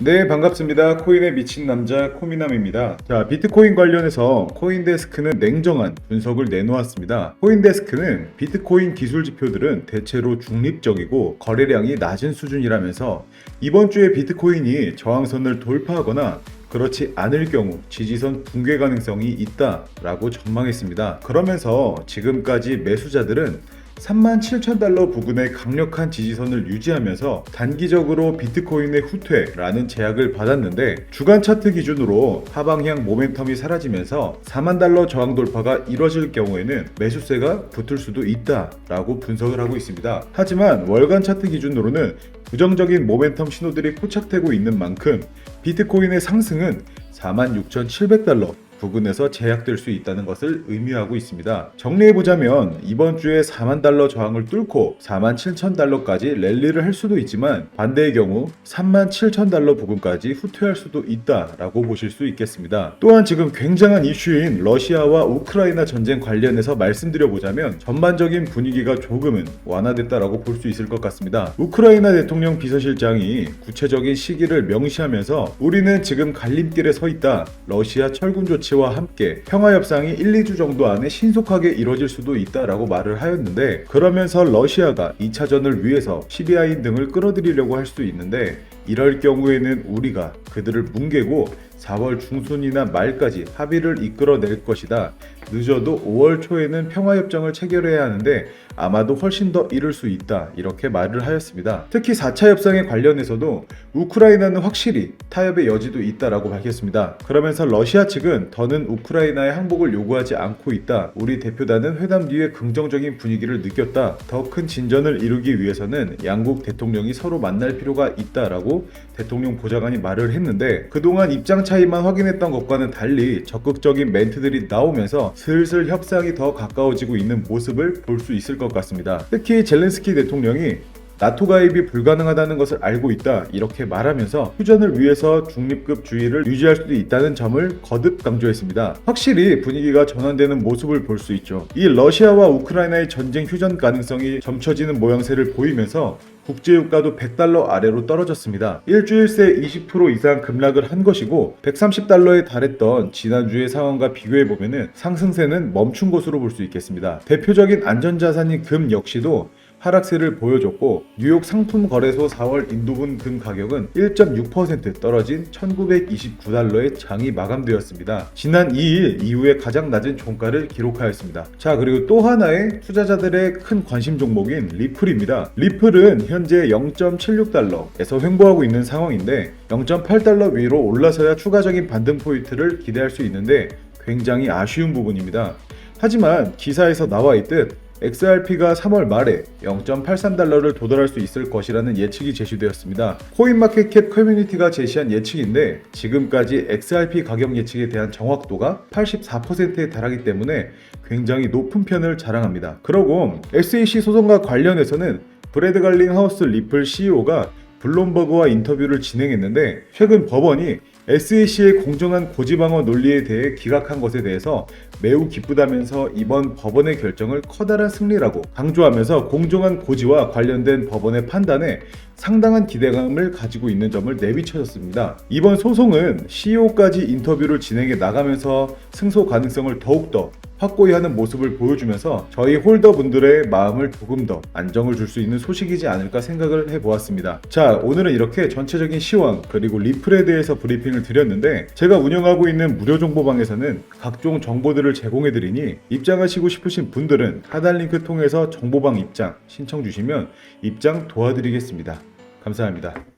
네, 반갑습니다. 코인에 미친 남자 코미남입니다. 자, 비트코인 관련해서 코인데스크는 냉정한 분석을 내놓았습니다. 코인데스크는 비트코인 기술 지표들은 대체로 중립적이고 거래량이 낮은 수준이라면서 이번 주에 비트코인이 저항선을 돌파하거나 그렇지 않을 경우 지지선 붕괴 가능성이 있다라고 전망했습니다. 그러면서 지금까지 매수자들은 37,000달러 부근의 강력한 지지선을 유지하면서 단기적으로 비트코인의 후퇴라는 제약을 받았는데 주간 차트 기준으로 하방향 모멘텀이 사라지면서 40,000달러 저항 돌파가 이뤄질 경우에는 매수세가 붙을 수도 있다라고 분석을 하고 있습니다. 하지만 월간 차트 기준으로는 부정적인 모멘텀 신호들이 포착되고 있는 만큼 비트코인의 상승은 46,700달러 부근에서 제약될 수 있다는 것을 의미하고 있습니다. 정리해보자면 이번 주에 40,000달러 저항을 뚫고 47,000달러까지 랠리를 할 수도 있지만 반대의 경우 37,000달러 부근까지 후퇴할 수도 있다라고 보실 수 있겠습니다. 또한 지금 굉장한 이슈인 러시아와 우크라이나 전쟁 관련해서 말씀드려보자면 전반적인 분위기가 조금은 완화됐다라고 볼 수 있을 것 같습니다. 우크라이나 대통령 비서실장이 구체적인 시기를 명시하면서 우리는 지금 갈림길에 서 있다. 러시아 철군 조치 와 함께 평화협상이 1, 2주 정도 안에 신속하게 이뤄질 수도 있다라고 말을 하였는데 그러면서 러시아가 2차전을 위해서 시리아인 등을 끌어들이려고 할 수도 있는데 이럴 경우에는 우리가 그들을 뭉개고 4월 중순이나 말까지 합의를 이끌어낼 것이다. 늦어도 5월 초에는 평화협정을 체결해야 하는데 아마도 훨씬 더 이를 수 있다. 이렇게 말을 하였습니다. 특히 4차 협상에 관련해서도 우크라이나는 확실히 타협의 여지도 있다라고 밝혔습니다. 그러면서 러시아 측은 더는 우크라이나의 항복을 요구하지 않고 있다. 우리 대표단은 회담 뒤에 긍정적인 분위기를 느꼈다. 더 큰 진전을 이루기 위해서는 양국 대통령이 서로 만날 필요가 있다라고 대통령 보좌관이 말을 했는데 그동안 입장 차이만 확인했던 것과는 달리 적극적인 멘트들이 나오면서 슬슬 협상이 더 가까워지고 있는 모습을 볼 수 있을 것 같습니다. 특히 젤렌스키 대통령이 나토 가입이 불가능하다는 것을 알고 있다 이렇게 말하면서 휴전을 위해서 중립급주의를 유지할 수도 있다는 점을 거듭 강조했습니다. 확실히 분위기가 전환되는 모습을 볼 수 있죠. 이 러시아와 우크라이나의 전쟁 휴전 가능성이 점쳐지는 모양새를 보이면서 국제유가도 100달러 아래로 떨어졌습니다. 일주일 새 20% 이상 급락을 한 것이고 130달러에 달했던 지난주의 상황과 비교해보면 상승세는 멈춘 것으로 볼 수 있겠습니다. 대표적인 안전자산인 금 역시도 하락세를 보여줬고 뉴욕 상품거래소 4월 인도분 금 가격은 1.6% 떨어진 1929달러에 장이 마감되었습니다. 지난 2일 이후에 가장 낮은 종가를 기록하였습니다. 자, 그리고 또 하나의 투자자들의 큰 관심 종목인 리플입니다. 리플은 현재 0.76달러에서 횡보하고 있는 상황인데 0.8달러 위로 올라서야 추가적인 반등 포인트를 기대할 수 있는데 굉장히 아쉬운 부분입니다. 하지만 기사에서 나와 있듯 XRP가 3월 말에 0.83달러를 도달할 수 있을 것이라는 예측이 제시되었습니다. 코인마켓캡 커뮤니티가 제시한 예측인데 지금까지 XRP 가격 예측에 대한 정확도가 84%에 달하기 때문에 굉장히 높은 편을 자랑합니다. 그러고 SEC 소송과 관련해서는 브래드 갈링하우스 리플 CEO가 블룸버그와 인터뷰를 진행했는데 최근 법원이 SEC의 공정한 고지방어 논리에 대해 기각한 것에 대해서 매우 기쁘다면서 이번 법원의 결정을 커다란 승리라고 강조하면서 공정한 고지와 관련된 법원의 판단에 상당한 기대감을 가지고 있는 점을 내비쳐졌습니다. 이번 소송은 CEO까지 인터뷰를 진행해 나가면서 승소 가능성을 더욱더 확고히 하는 모습을 보여주면서 저희 홀더분들의 마음을 조금 더 안정을 줄 수 있는 소식이지 않을까 생각을 해보았습니다. 자, 오늘은 이렇게 전체적인 시황 그리고 리플에 대해서 브리핑을 드렸는데 제가 운영하고 있는 무료 정보방에서는 각종 정보들을 제공해드리니 입장하시고 싶으신 분들은 하단 링크 통해서 정보방 입장 신청 주시면 입장 도와드리겠습니다. 감사합니다.